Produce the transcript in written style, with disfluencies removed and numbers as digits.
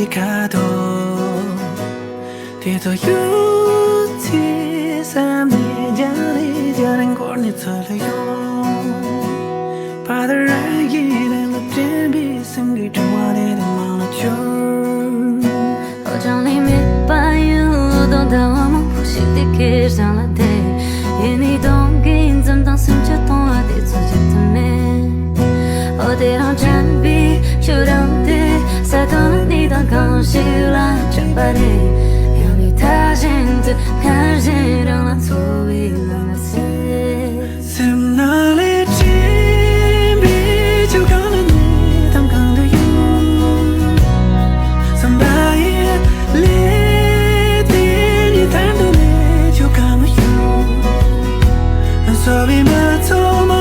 가도 뒤도 유티 사람들이 자는 골니 털려요 바다라기는 높은 비승기 좋아하는 많았죠 어전이 밑바유 던다와만 부시되게 잘라대 얘니 동긴 잠당 숨차 동화대 소집틈에 어디랑 잔비 주렁대 사도는 니던 건실한 정발에 연이 다진 듯 가지랑 난 소위랑 나세 샘날의 진비 죽어는 니 담강도요 선바의 리디니 담도네 죽어는요 소비만 도마